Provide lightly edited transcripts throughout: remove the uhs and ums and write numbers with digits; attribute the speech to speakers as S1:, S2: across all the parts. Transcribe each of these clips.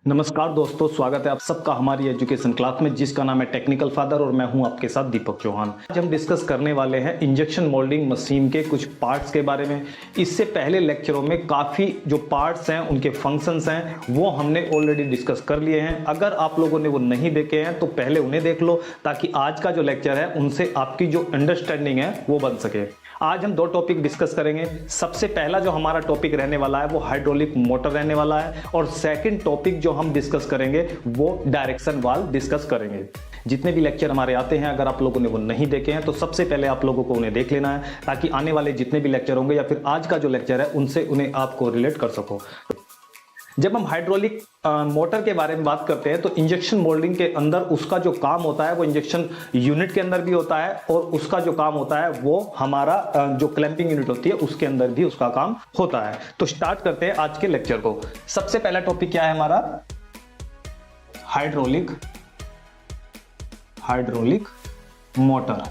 S1: नमस्कार दोस्तों, स्वागत है आप सबका हमारी एजुकेशन क्लास में जिसका नाम है टेक्निकल फादर और मैं हूं आपके साथ दीपक चौहान। आज हम डिस्कस करने वाले हैं इंजेक्शन मोल्डिंग मशीन के कुछ पार्ट्स के बारे में। इससे पहले लेक्चरों में काफ़ी जो पार्ट्स हैं उनके फंक्शंस हैं वो हमने ऑलरेडी डिस्कस कर लिए हैं। अगर आप लोगों ने वो नहीं देखे हैं तो पहले उन्हें देख लो ताकि आज का जो लेक्चर है उनसे आपकी जो अंडरस्टैंडिंग है वो बन सके। आज हम दो टॉपिक डिस्कस करेंगे। सबसे पहला जो हमारा टॉपिक रहने वाला है वो हाइड्रोलिक मोटर रहने वाला है और सेकंड टॉपिक जो हम डिस्कस करेंगे वो डायरेक्शन वाल्व डिस्कस करेंगे। जितने भी लेक्चर हमारे आते हैं अगर आप लोगों ने वो नहीं देखे हैं तो सबसे पहले आप लोगों को उन्हें देख लेना है ताकि आने वाले जितने भी लेक्चर होंगे या फिर आज का जो लेक्चर है उनसे उन्हें आपको रिलेट कर सको। जब हम हाइड्रोलिक मोटर के बारे में बात करते हैं तो इंजेक्शन मोल्डिंग के अंदर उसका जो काम होता है वो इंजेक्शन यूनिट के अंदर भी होता है और उसका जो काम होता है वो हमारा जो क्लैंपिंग यूनिट होती है उसके अंदर भी उसका काम होता है। तो स्टार्ट करते हैं आज के लेक्चर को। सबसे पहला टॉपिक क्या है हमारा? Hydraulic motor.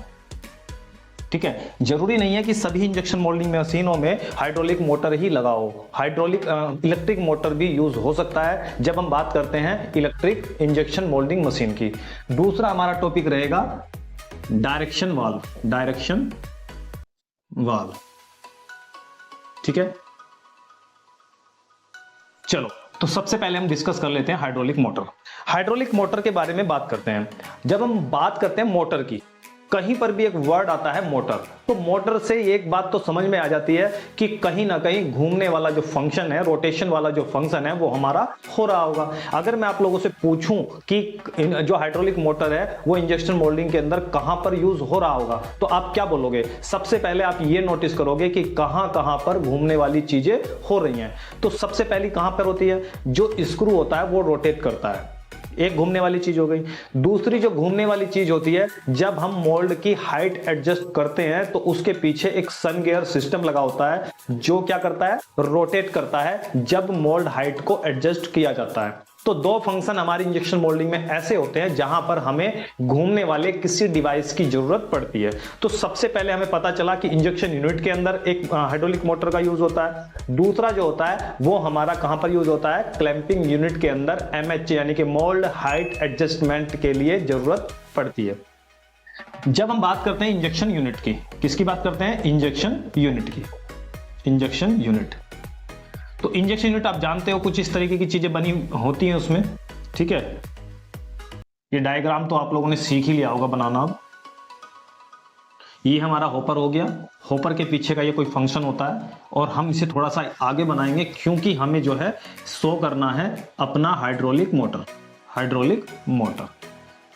S1: ठीक है, जरूरी नहीं है कि सभी इंजेक्शन मोल्डिंग मशीनों में हाइड्रोलिक मोटर ही लगाओ। इलेक्ट्रिक मोटर भी यूज हो सकता है जब हम बात करते हैं इलेक्ट्रिक इंजेक्शन मोल्डिंग मशीन की। दूसरा हमारा टॉपिक रहेगा डायरेक्शन वाल्व। ठीक है, चलो तो सबसे पहले हम डिस्कस कर लेते हैं हाइड्रोलिक मोटर के बारे में बात करते हैं। जब हम बात करते हैं मोटर की, कहीं पर भी एक वर्ड आता है मोटर, तो मोटर से एक बात तो समझ में आ जाती है कि कहीं ना कहीं घूमने वाला जो फंक्शन है, रोटेशन वाला जो फंक्शन है वो हमारा हो रहा होगा। अगर मैं आप लोगों से पूछूं कि जो हाइड्रोलिक मोटर है वो इंजेक्शन मोल्डिंग के अंदर कहां पर यूज हो रहा होगा तो आप क्या बोलोगे? सबसे पहले आप ये नोटिस करोगे कि कहां कहां पर घूमने वाली चीजें हो रही हैं। तो सबसे पहली कहां पर होती है? जो स्क्रू होता है वो रोटेट करता है, एक घूमने वाली चीज हो गई। दूसरी जो घूमने वाली चीज होती है, जब हम मोल्ड की हाइट एडजस्ट करते हैं तो उसके पीछे एक सन गियर सिस्टम लगा होता है जो क्या करता है? रोटेट करता है जब मोल्ड हाइट को एडजस्ट किया जाता है। तो दो फंक्शन हमारी इंजेक्शन मोल्डिंग में ऐसे होते हैं जहां पर हमें घूमने वाले किसी डिवाइस की जरूरत पड़ती है। तो सबसे पहले हमें पता चला कि इंजेक्शन यूनिट के अंदर एक हाइड्रोलिक मोटर का यूज होता है। दूसरा जो होता है वो हमारा कहां पर यूज होता है? क्लैंपिंग यूनिट के अंदर MH यानी कि मोल्ड हाइट एडजस्टमेंट के लिए जरूरत पड़ती है। जब हम बात करते हैं इंजेक्शन यूनिट की, किसकी बात करते हैं? Injection unit. तो इंजेक्शन यूनिट आप जानते हो कुछ इस तरीके की चीजें बनी होती हैं उसमें। ठीक है, ये डायग्राम तो आप लोगों ने सीख ही लिया होगा बनाना। अब ये हमारा हॉपर हो गया, हॉपर के पीछे का ये कोई फंक्शन होता है और हम इसे थोड़ा सा आगे बनाएंगे क्योंकि हमें जो है शो करना है अपना हाइड्रोलिक मोटर।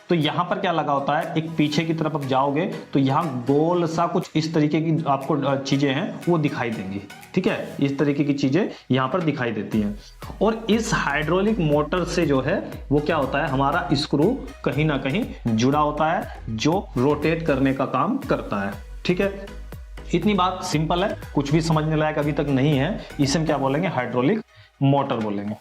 S1: तो यहां पर क्या लगा होता है? एक पीछे की तरफ आप जाओगे तो यहां गोल सा कुछ इस तरीके की आपको चीजें हैं वो दिखाई देंगी। ठीक है, इस तरीके की चीजें यहां पर दिखाई देती हैं और इस हाइड्रोलिक मोटर से जो है वो क्या होता है? हमारा स्क्रू कहीं ना कहीं जुड़ा होता है जो रोटेट करने का काम करता है। ठीक है, इतनी बात सिंपल है, कुछ भी समझने लायक अभी तक नहीं है। इसे हम क्या बोलेंगे? हाइड्रोलिक मोटर बोलेंगे।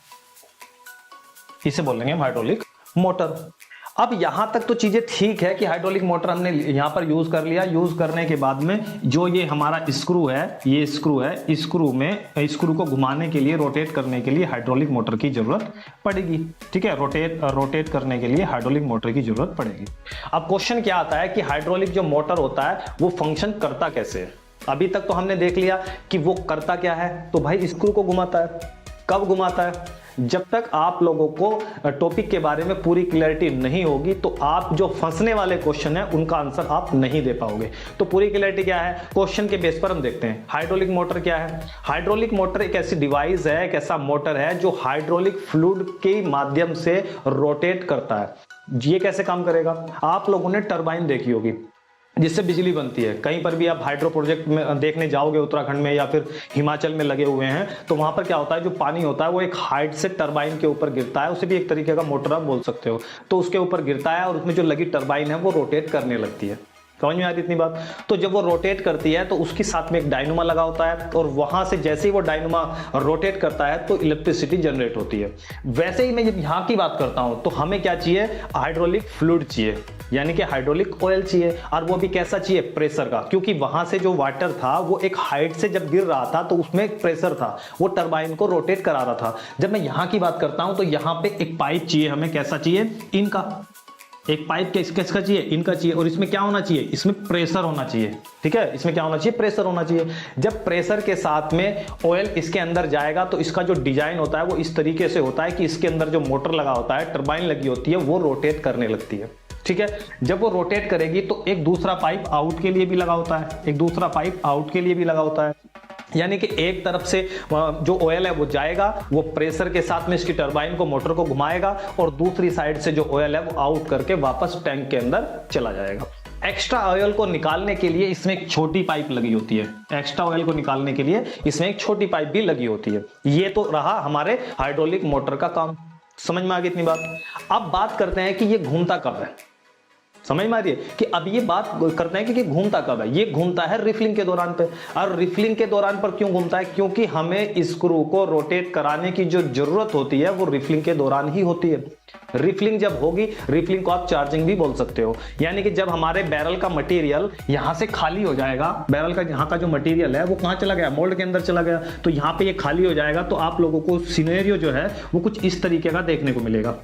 S1: इसे बोलेंगे हम हाइड्रोलिक मोटर। अब यहां तक तो चीजें ठीक है कि हाइड्रोलिक मोटर हमने यहां पर यूज कर लिया। यूज करने के बाद में जो ये हमारा स्क्रू है, ये स्क्रू है, स्क्रू को घुमाने के लिए, रोटेट करने के लिए हाइड्रोलिक मोटर की जरूरत पड़ेगी। ठीक है, रोटेट करने के लिए हाइड्रोलिक मोटर की जरूरत पड़ेगी। अब क्वेश्चन क्या आता है कि हाइड्रोलिक जो मोटर होता है वो फंक्शन करता कैसे है? अभी तक तो हमने देख लिया कि वो करता क्या है, तो भाई स्क्रू को घुमाता है। कब घुमाता है? जब तक आप लोगों को टॉपिक के बारे में पूरी क्लैरिटी नहीं होगी तो आप जो फंसने वाले क्वेश्चन है उनका आंसर आप नहीं दे पाओगे। तो पूरी क्लैरिटी क्या है? क्वेश्चन के बेस पर हम देखते हैं हाइड्रोलिक मोटर क्या है। हाइड्रोलिक मोटर एक ऐसी डिवाइस है, एक ऐसा मोटर है जो हाइड्रोलिक फ्लूइड के माध्यम से रोटेट करता है। ये कैसे काम करेगा? आप लोगों ने टरबाइन देखी होगी जिससे बिजली बनती है। कहीं पर भी आप हाइड्रो प्रोजेक्ट में देखने जाओगे, उत्तराखंड में या फिर हिमाचल में लगे हुए हैं, तो वहां पर क्या होता है? जो पानी होता है वो एक हाइट से टरबाइन के ऊपर गिरता है। उसे भी एक तरीके का मोटर आप बोल सकते हो। तो उसके ऊपर गिरता है और उसमें जो लगी टरबाइन है वो रोटेट करने लगती है। समझ में आ रही इतनी बात। तो जब वो रोटेट करती है तो उसके साथ में एक डायनोमा लगा होता है, और वहां से जैसे ही वो डायनोमा रोटेट करता है तो इलेक्ट्रिसिटी जनरेट होती है। वैसे ही मैं जब यहां की बात करता हूं तो हमें क्या चाहिए, हाइड्रोलिक फ्लूइड चाहिए, यानी कि हाइड्रोलिक ऑयल चाहिए, और वो भी कैसा चाहिए, प्रेशर का, क्योंकि वहां से जो वाटर था वो एक हाइट से जब गिर रहा था तो उसमें एक प्रेशर था, वो टरबाइन को रोटेट करा रहा था। जब मैं यहां की बात करता हूं तो यहां पे एक पाइप चाहिए हमें, कैसा चाहिए, इनका, एक पाइप किसका चाहिए, इनका चाहिए, और इसमें क्या होना चाहिए, इसमें प्रेशर होना चाहिए, ठीक है, इसमें क्या होना चाहिए, प्रेशर होना चाहिए। जब प्रेशर के साथ में ऑयल इसके अंदर जाएगा तो इसका जो डिजाइन होता है वो इस तरीके से होता है कि इसके अंदर जो मोटर लगा होता है, टरबाइन लगी होती है, वो रोटेट करने लगती है, ठीक है। जब वो रोटेट करेगी तो एक दूसरा पाइप आउट के लिए भी लगा होता है, एक दूसरा पाइप आउट के लिए भी लगा होता है, यानी कि एक तरफ से जो ऑयल है वो जाएगा, वो प्रेशर के साथ में इसकी टरबाइन को, मोटर को घुमाएगा, और दूसरी साइड से जो ऑयल है वो आउट करके वापस टैंक के अंदर चला जाएगा। एक्स्ट्रा ऑयल को निकालने के लिए इसमें एक छोटी पाइप लगी होती है, एक्स्ट्रा ऑयल को निकालने के लिए इसमें एक छोटी पाइप भी लगी होती है। ये तो रहा हमारे हाइड्रोलिक मोटर का काम। समझ में आ गई इतनी बात। अब बात करते हैं कि ये घूमता कब है। समझ में आ रही है कि अब ये बात करते हैं कि घूमता कब है। ये घूमता है रिफलिंग के दौरान पे। और रिफलिंग के दौरान पर क्यों घूमता है, क्योंकि हमें स्क्रू को रोटेट कराने की जो जरूरत होती है वो रिफलिंग के दौरान ही होती है। रिफलिंग जब होगी, रिफलिंग को आप चार्जिंग भी बोल सकते हो, यानी कि जब हमारे बैरल का मटेरियल यहां से खाली हो जाएगा, बैरल का यहाँ का जो मटेरियल है वो कहां चला गया, मोल्ड के अंदर चला गया, तो यहाँ पे ये खाली हो जाएगा, तो आप लोगों को सिनेरियो जो है वो कुछ इस तरीके का देखने को मिलेगा।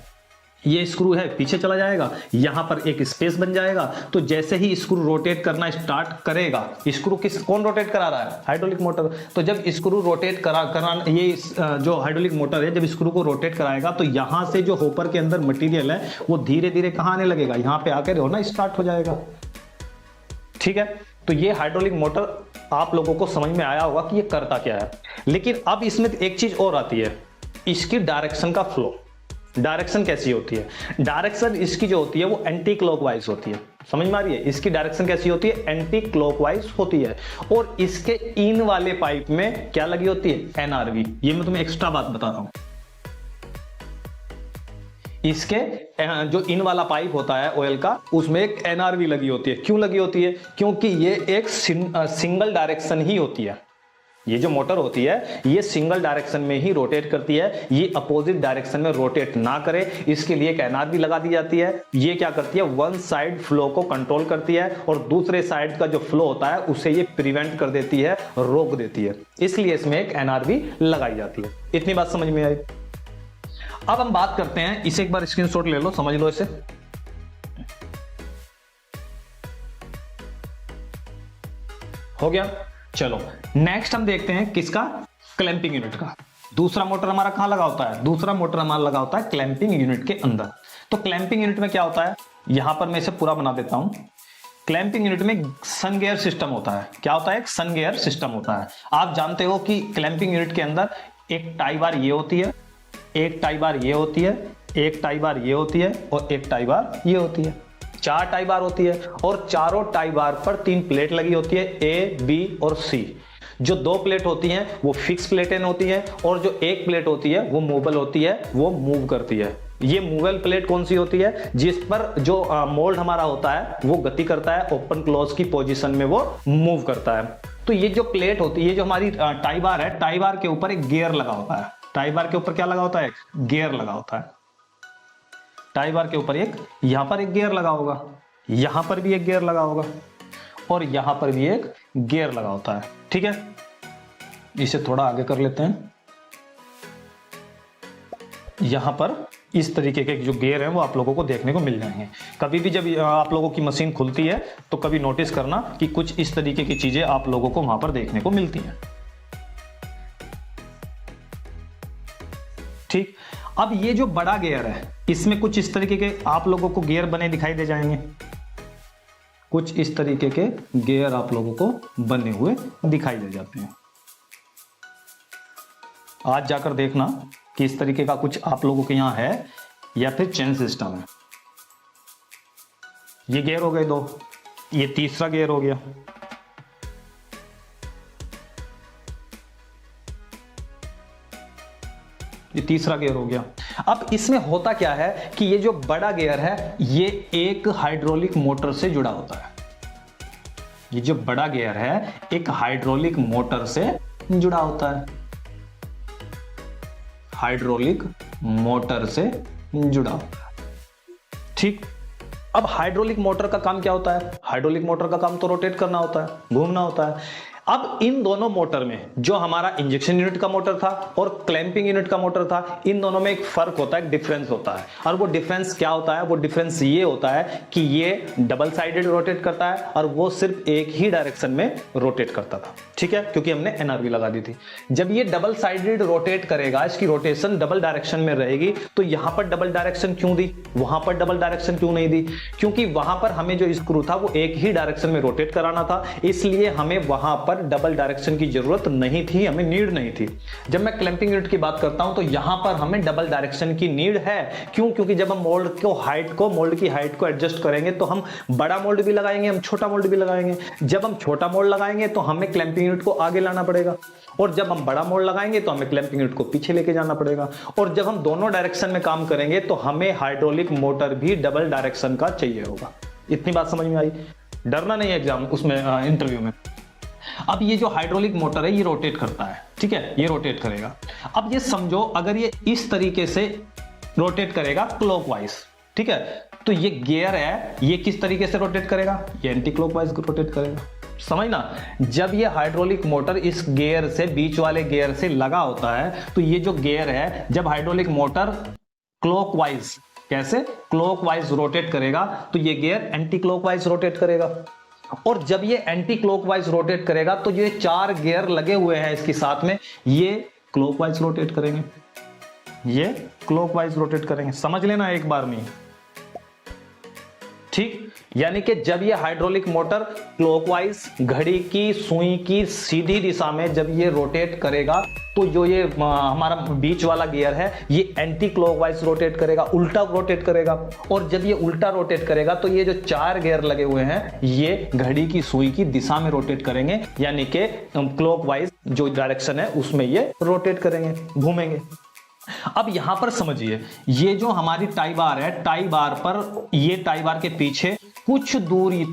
S1: ये स्क्रू है पीछे चला जाएगा, यहां पर एक स्पेस बन जाएगा, तो जैसे ही स्क्रू रोटेट करना स्टार्ट करेगा, स्क्रू कौन रोटेट करा रहा है, हाइड्रोलिक मोटर। तो जब स्क्रू रोटेट करा ये जो हाइड्रोलिक मोटर है जब स्क्रू को रोटेट कराएगा तो यहां से जो होपर के अंदर मटेरियल है वो धीरे धीरे कहां आने लगेगा, यहां पे आकर होना स्टार्ट हो जाएगा, ठीक है। तो ये हाइड्रोलिक मोटर आप लोगों को समझ में आया होगा कि ये करता क्या है। लेकिन अब इसमें एक चीज और आती है, इसकी डायरेक्शन का फ्लो। डायरेक्शन कैसी होती है, डायरेक्शन इसकी जो होती है वो एंटी क्लॉकवाइज होती है। समझ में आ रही है, इसकी डायरेक्शन कैसी होती है, एंटी क्लॉकवाइज होती है। और इसके इन वाले पाइप में क्या लगी होती है, एनआरवी। ये मैं तुम्हें एक्स्ट्रा बात बता रहा हूं। इसके जो इन वाला पाइप होता है ऑयल का, उसमें एक एनआरवी लगी होती है। क्यों लगी होती है, क्योंकि ये एक सिंगल डायरेक्शन ही होती है। ये जो मोटर होती है ये सिंगल डायरेक्शन में ही रोटेट करती है, ये अपोजिट डायरेक्शन में रोटेट ना करे इसके लिए एक एनआरवी लगा दी जाती है। ये क्या करती है, वन साइड फ्लो को कंट्रोल करती है और दूसरे साइड का जो फ्लो होता है उसे ये प्रिवेंट कर देती है, रोक देती है, इसलिए इसमें एक एनआरवी लगाई जाती है। इतनी बात समझ में आई। अब हम बात करते हैं, इसे एक बार स्क्रीनशॉट ले लो, समझ लो इसे। हो गया। चलो नेक्स्ट हम देखते हैं किसका, क्लैंपिंग यूनिट का। दूसरा मोटर हमारा कहां लगा होता है, दूसरा मोटर हमारा लगा होता है क्लैंपिंग यूनिट के अंदर। तो क्लैंपिंग यूनिट में क्या होता है, यहां पर मैं इसे पूरा बना देता हूं। क्लैंपिंग यूनिट में सन गियर सिस्टम होता है। क्या होता है, एक सन गियर सिस्टम होता है। आप जानते हो कि क्लैंपिंग यूनिट के अंदर एक टाई बार ये होती है, एक टाई बार ये होती है, एक टाई बार ये होती है और एक टाई बार ये होती है। 4 टाई बार होती है और चारों टाई बार पर 3 प्लेट लगी होती है, ए, बी और सी। जो 2 प्लेट होती हैं वो फिक्स प्लेटें होती हैं और जो 1 प्लेट होती है वो मूवेबल होती है, वो मूव करती है। ये मूवेबल प्लेट कौन सी होती है, जिस पर जो मोल्ड हमारा होता है वो गति करता है, ओपन क्लोज की पोजीशन में वो मूव करता है। तो ये जो प्लेट होती है, ये जो हमारी टाई बार है, टाई बार के ऊपर एक गियर लगा होता है। टाई बार के ऊपर क्या लगा होता है, गियर लगा होता है। टाई बार के ऊपर एक, यहां पर एक गियर लगा होगा, यहां पर भी एक गियर लगा होगा और यहां पर भी एक गियर लगा होता है। ठीक है, इसे थोड़ा आगे कर लेते हैं। यहां पर इस तरीके के जो गियर हैं वो आप लोगों को देखने को मिल जाएंगे। कभी भी जब आप लोगों की मशीन खुलती है तो कभी नोटिस करना कि कुछ इस तरीके की चीजें आप लोगों को वहां पर देखने को मिलती हैं। ठीक, अब ये जो बड़ा गियर है इसमें कुछ इस तरीके के आप लोगों को गियर बने दिखाई दे जाएंगे। कुछ इस तरीके के गियर आप लोगों को बने हुए दिखाई दे जाते हैं। आज जाकर देखना कि इस तरीके का कुछ आप लोगों के यहां है या फिर चेन सिस्टम है। ये गियर हो गए 2, ये तीसरा गियर हो गया। ये तीसरा गियर हो गया। अब इसमें होता क्या है कि ये जो बड़ा गियर है ये एक हाइड्रोलिक मोटर से जुड़ा होता है। ये जो बड़ा गियर है एक हाइड्रोलिक मोटर से जुड़ा होता है, हाइड्रोलिक मोटर से जुड़ा होता है। ठीक, अब हाइड्रोलिक मोटर का काम क्या होता है? हाइड्रोलिक मोटर का काम तो रोटेट करना होता है, घूमना होता है। अब इन दोनों मोटर में, जो हमारा इंजेक्शन यूनिट का मोटर था और क्लैंपिंग यूनिट का मोटर था, इन दोनों में एक फर्क होता है, डिफरेंस होता है। और वो डिफरेंस क्या होता है? वो डिफरेंस ये होता है कि ये डबल साइडेड रोटेट करता है और वो सिर्फ एक ही डायरेक्शन में रोटेट करता था। ठीक है, क्योंकि हमने एनआरवी लगा दी थी। जब ये डबल साइडेड रोटेट करेगा, इसकी रोटेशन डबल डायरेक्शन में रहेगी, तो यहां पर डबल डायरेक्शन क्यों दी, वहां पर डबल डायरेक्शन क्यों नहीं दी? क्योंकि वहां पर हमें जो स्क्रू था वो एक ही डायरेक्शन में रोटेट कराना था, इसलिए हमें वहां पर डबल डायरेक्शन की जरूरत नहीं थी, हमें नीड नहीं थी। जब मैं क्लैंपिंग यूनिट की बात करता हूं तो यहां पर हमें डबल डायरेक्शन की नीड है। क्यों? क्योंकि जब हम मोल्ड की हाइट को एडजस्ट करेंगे तो हम बड़ा मोल्ड भी लगाएंगे, हम छोटा मोल्ड भी लगाएंगे। जब हम छोटा मोल्ड लगाएंगे तो हमें क्लैंपिंग यूनिट को आगे लाना पड़ेगा, और जब हम बड़ा मोल्ड लगाएंगे तो हमें क्लैंपिंग यूनिट को पीछे लेके जाना पड़ेगा। और जब हम दोनों डायरेक्शन में काम करेंगे तो हमें हाइड्रोलिक मोटर भी डबल डायरेक्शन का चाहिए होगा। इतनी बात समझ में आई? डरना नहीं है एग्जाम उसमें, इंटरव्यू में। अब ये जो हाइड्रोलिक मोटर है ये रोटेट करता है, ठीक है, ये रोटेट करेगा। अब ये समझो अगर ये इस तरीके से रोटेट करेगा क्लॉकवाइज, ठीक है, तो ये गियर है, ये किस तरीके से रोटेट करेगा? ये एंटी क्लॉकवाइज रोटेट करेगा। समझना, जब ये हाइड्रोलिक मोटर इस गियर से, बीच वाले गियर से लगा होता है, तो ये जो गियर है, जब हाइड्रोलिक मोटर क्लॉकवाइज, कैसे क्लॉकवाइज रोटेट करेगा, तो ये गियर एंटी क्लॉकवाइज रोटेट करेगा। और जब ये एंटी क्लॉकवाइज रोटेट करेगा तो ये 4 गियर लगे हुए हैं इसके साथ में, ये क्लॉकवाइज रोटेट करेंगे, ये क्लॉकवाइज रोटेट करेंगे। समझ लेना एक बार में, ठीक। यानी कि जब ये हाइड्रोलिक मोटर क्लॉकवाइज, घड़ी की सुई की सीधी दिशा में जब ये रोटेट करेगा, तो जो ये हमारा बीच वाला गियर है ये एंटी क्लॉकवाइज रोटेट करेगा, उल्टा रोटेट करेगा। और जब ये उल्टा रोटेट करेगा तो ये जो 4 गियर लगे हुए हैं ये घड़ी की सुई की दिशा में रोटेट करेंगे, यानी कि क्लॉकवाइज जो डायरेक्शन है उसमें ये रोटेट करेंगे, घूमेंगे। अब यहां पर समझिए, ये जो हमारी टाई बार है, टाई बार पर, ये टाई बार के पीछे कुछ दूरी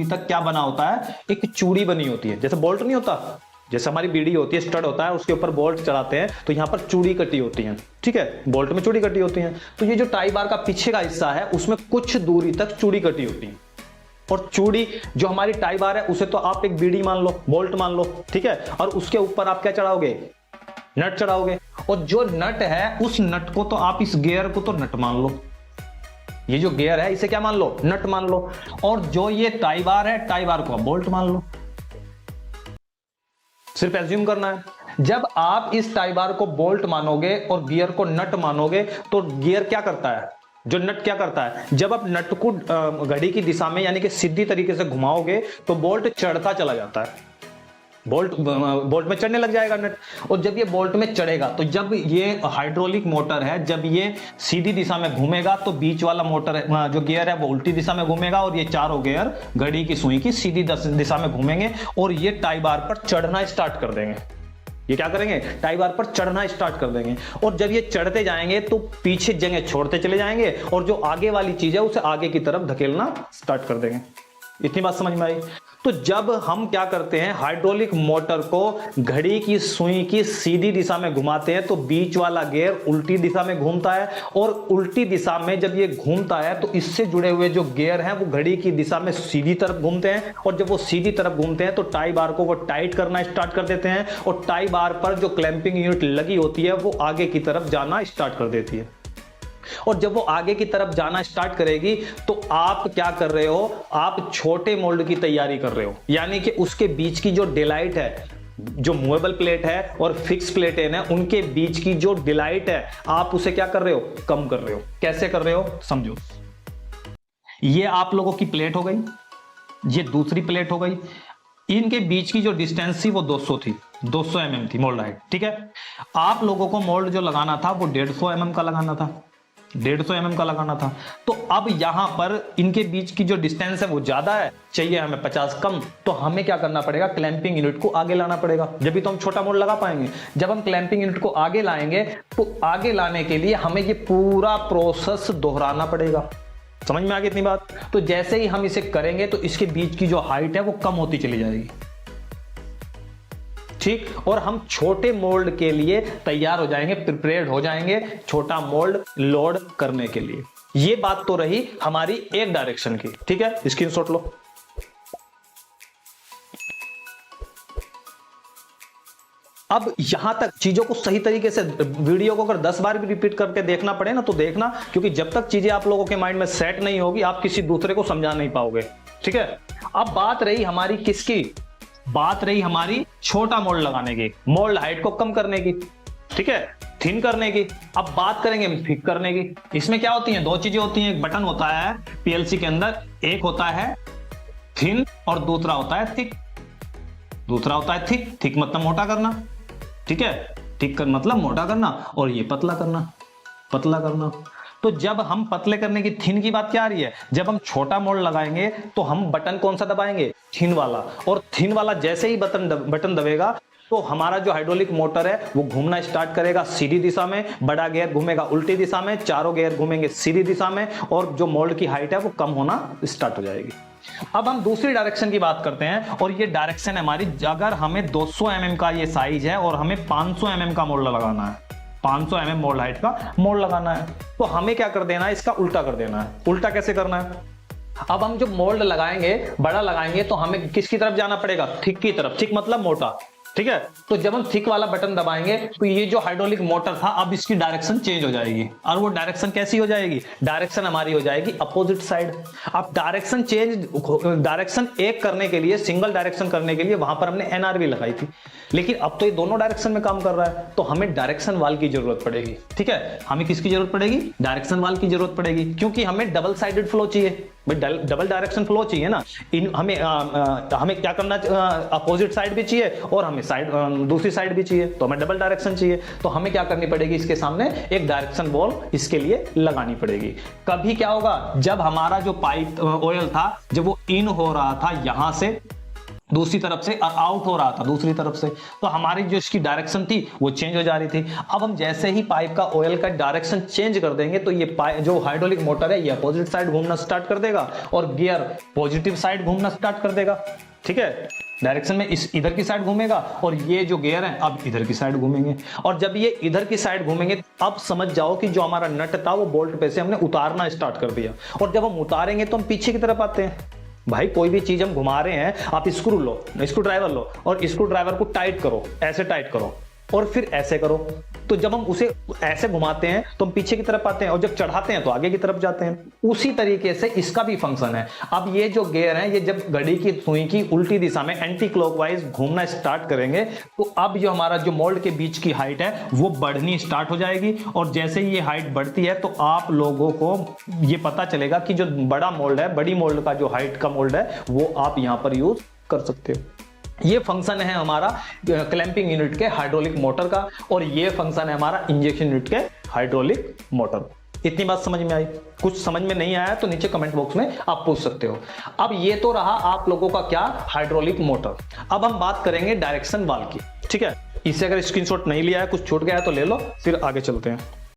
S1: तक क्या बना होता है? एक चूड़ी बनी होती है, जैसे बोल्ट नहीं होता, जैसे हमारी बीड़ी होती है, स्टड होता है, उसके ऊपर बोल्ट चढ़ाते हैं, तो यहां पर चूड़ी कटी होती है, ठीक है, बोल्ट में चूड़ी कटी होती है। तो ये जो टाई बार का पीछे का हिस्सा है उसमें कुछ दूरी तक चूड़ी कटी होती है। और चूड़ी जो हमारी टाई बार है उसे तो आप एक बीड़ी मान लो, बोल्ट मान लो, ठीक है, और उसके ऊपर आप क्या चढ़ाओगे? नट चढ़ाओगे। और जो नट है उस नट को तो आप, इस गियर को तो नट मान लो, ये जो गियर है इसे क्या मान लो? नट मान लो। और जो ये टाई बार है, टाई बार को बोल्ट मान लो। सिर्फ एज्यूम करना है। जब आप इस टाई बार को बोल्ट मानोगे और गियर को नट मानोगे तो गियर क्या करता है? जो नट क्या करता है? जब आप नट को घड़ी की दिशा में यानी कि सीधी तरीके से घुमाओगे तो बोल्ट चढ़ता चला जाता है, बोल्ट में चढ़ने लग जाएगा नट। और जब ये बोल्ट में चढ़ेगा तो जब ये हाइड्रोलिक मोटर है, जब ये सीधी दिशा में घूमेगा तो बीच वाला मोटर जो गियर है वो उल्टी दिशा में घूमेगा, और ये चारों गियर घड़ी की सुई की सीधी दिशा में घूमेंगे और ये टाई बार पर चढ़ना स्टार्ट कर देंगे। ये क्या करेंगे? टाई बार पर चढ़ना स्टार्ट कर देंगे। और जब ये चढ़ते जाएंगे तो पीछे जगह छोड़ते चले जाएंगे और जो आगे वाली चीज है उसे आगे की तरफ धकेलना स्टार्ट कर देंगे। इतनी बात समझ में आई? तो जब हम क्या करते हैं, हाइड्रोलिक मोटर को घड़ी की सुई की सीधी दिशा में घुमाते हैं तो बीच वाला गियर उल्टी दिशा में घूमता है, और उल्टी दिशा में जब ये घूमता है तो इससे जुड़े हुए जो गियर हैं वो घड़ी की दिशा में सीधी तरफ घूमते हैं। और जब वो सीधी तरफ घूमते हैं तो टाई बार को वो टाइट करना स्टार्ट कर देते हैं, और टाई बार पर जो क्लैंपिंग यूनिट लगी होती है वो आगे की तरफ जाना स्टार्ट कर देती है। और जब वो आगे की तरफ जाना स्टार्ट करेगी तो आप क्या कर रहे हो? आप छोटे मोल्ड की तैयारी कर रहे हो, यानी कि उसके बीच की जो डिलाइट है, जो मूवेबल प्लेट है और फिक्स प्लेट है, उनके बीच की जो डिलाइट है आप उसे क्या कर रहे हो? कम कर रहे हो। कैसे कर रहे हो? समझो, ये आप लोगों की प्लेट हो गई, ये दूसरी प्लेट हो गई, इनके बीच की जो डिस्टेंस थी वो 200 थी, 200 mm थी मोल्ड हाइट, ठीक है। आप लोगों को मोल्ड जो लगाना था वो 150 mm का लगाना था, 150 mm का लगाना था। तो अब यहां पर इनके बीच की जो डिस्टेंस है वो ज्यादा है, चाहिए हमें 50 कम, तो हमें क्या करना पड़ेगा? क्लैंपिंग यूनिट को आगे लाना पड़ेगा, जब भी तो हम छोटा मोल्ड लगा पाएंगे। जब हम क्लैंपिंग यूनिट को आगे लाएंगे तो आगे लाने के लिए हमें ये पूरा प्रोसेस दोहराना पड़ेगा। समझ में आ गई इतनी बात। तो जैसे ही हम इसे करेंगे तो इसके बीच की जो हाइट है वो कम होती चली जाएगी, ठीक। और हम छोटे मोल्ड के लिए तैयार हो जाएंगे, प्रिपेयर्ड हो जाएंगे छोटा मोल्ड लोड करने के लिए। ये बात तो रही हमारी एक डायरेक्शन की, ठीक है, स्क्रीनशॉट लो। अब यहां तक चीजों को सही तरीके से, वीडियो को अगर 10 बार भी रिपीट करके देखना पड़े ना तो देखना, क्योंकि जब तक चीजें आप लोगों के माइंड में सेट नहीं होगी आप किसी दूसरे को समझा नहीं पाओगे, ठीक है। अब बात रही हमारी किसकी, बात रही हमारी छोटा मोल्ड लगाने की, मोल्ड हाइट को कम करने की, ठीक है, थिन करने की। अब बात करेंगे थिक करने की। इसमें क्या होती है, दो चीजें होती हैं, एक बटन होता है पीएलसी के अंदर, एक होता है थिन और दूसरा होता है थिक। दूसरा होता है थिक, थिक मतलब मोटा करना, ठीक है, थिक कर मतलब मोटा करना, और ये पतला करना, पतला करना। तो जब हम पतले करने की, थिन की बात क्या आ रही है, जब हम छोटा मोल्ड लगाएंगे तो हम बटन कौन सा दबाएंगे, थिन वाला, और थिन वाला जैसे ही बटन दबेगा तो हमारा जो हाइड्रोलिक मोटर है वो घूमना स्टार्ट करेगा सीधी दिशा में, बड़ा गियर घूमेगा उल्टी दिशा में, चारों गियर घूमेंगे सीधी दिशा में, और जो मोल्ड की हाइट है वो कम होना स्टार्ट हो जाएगी। अब हम दूसरी डायरेक्शन की बात करते हैं, और ये डायरेक्शन हमारी, अगर हमें 200 mm का ये साइज है और हमें 500 mm का मोल्ड लगाना है, 500 mm मोल्ड हाइट का मोल्ड लगाना है, तो हमें क्या कर देना है, इसका उल्टा कर देना है। उल्टा कैसे करना है, अब हम जो मोल्ड लगाएंगे, बड़ा लगाएंगे, तो हमें किसकी तरफ जाना पड़ेगा, थिक की तरफ। थिक मतलब मोटा, ठीक है। तो जब हम थिक वाला बटन दबाएंगे तो ये जो हाइड्रोलिक मोटर था अब इसकी डायरेक्शन चेंज हो जाएगी, और वो डायरेक्शन कैसी हो जाएगी, डायरेक्शन हमारी हो जाएगी अपोजिट साइड। अब डायरेक्शन चेंज, डायरेक्शन एक करने के लिए, सिंगल डायरेक्शन करने के लिए वहां पर हमने एनआरवी लगाई थी, लेकिन अब तो ये दोनों डायरेक्शन में काम कर रहा है, तो हमें डायरेक्शन वाल की जरूरत पड़ेगी, ठीक है। हमें किसकी जरूरत पड़ेगी, डायरेक्शन वाल की जरूरत पड़ेगी, क्योंकि हमें डबल साइडेड फ्लो चाहिए, डबल डायरेक्शन फ्लो चाहिए ना। हमें क्या करना, अपोजिट साइड भी चाहिए और हमें साइड, दूसरी साइड भी चाहिए, तो हमें डबल डायरेक्शन चाहिए। तो हमें क्या करनी पड़ेगी, इसके सामने एक डायरेक्शन बॉल इसके लिए लगानी पड़ेगी। कभी क्या होगा, जब हमारा जो पाइप ऑयल था, जब वो इन हो रहा था यहां से दूसरी तरफ से और आउट हो रहा था दूसरी तरफ से, तो हमारी जो इसकी डायरेक्शन थी वो चेंज हो जा रही थी। अब हम जैसे ही पाइप का ऑयल का डायरेक्शन चेंज कर देंगे तो ये जो हाइड्रोलिक मोटर है ये अपोजिट साइड घूमना स्टार्ट कर देगा और गियर पॉजिटिव साइड घूमना स्टार्ट कर देगा, ठीक है। डायरेक्शन में इधर की साइड घूमेगा और ये जो गियर है अब इधर की साइड घूमेंगे, और जब ये इधर की साइड घूमेंगे अब समझ जाओ कि जो हमारा नट था वो बोल्ट पे से हमने उतारना स्टार्ट कर दिया, और जब हम उतारेंगे तो हम पीछे की तरफ आते हैं। भाई कोई भी चीज हम घुमा रहे हैं, आप स्क्रू लो, स्क्रू ड्राइवर लो, और स्क्रू ड्राइवर को टाइट करो, ऐसे टाइट करो और फिर ऐसे करो, तो जब हम उसे ऐसे घुमाते हैं तो हम पीछे की तरफ आते हैं, और जब चढ़ाते हैं तो आगे की तरफ जाते हैं। उसी तरीके से इसका भी फंक्शन है। अब ये जो गियर है, ये जब घड़ी की सुई की उल्टी दिशा में एंटी क्लॉकवाइज घूमना स्टार्ट करेंगे तो अब जो हमारा जो मोल्ड के बीच की हाइट है वो बढ़नी स्टार्ट हो जाएगी, और जैसे ही ये हाइट बढ़ती है तो आप लोगों को ये पता चलेगा कि जो बड़ा मोल्ड है, बड़ी मोल्ड का जो हाइट का मोल्ड है वो आप यहां पर यूज कर सकते हो। ये फंक्शन है हमारा क्लैंपिंग यूनिट के हाइड्रोलिक मोटर का, और ये फंक्शन है हमारा इंजेक्शन यूनिट के हाइड्रोलिक मोटर। इतनी बात समझ में आई? कुछ समझ में नहीं आया तो नीचे कमेंट बॉक्स में आप पूछ सकते हो। अब ये तो रहा आप लोगों का क्या, हाइड्रोलिक मोटर। अब हम बात करेंगे डायरेक्शन वाल्व की, ठीक है। इससे अगर स्क्रीनशॉट नहीं लिया है, कुछ छूट गया है तो ले लो, फिर आगे चलते हैं।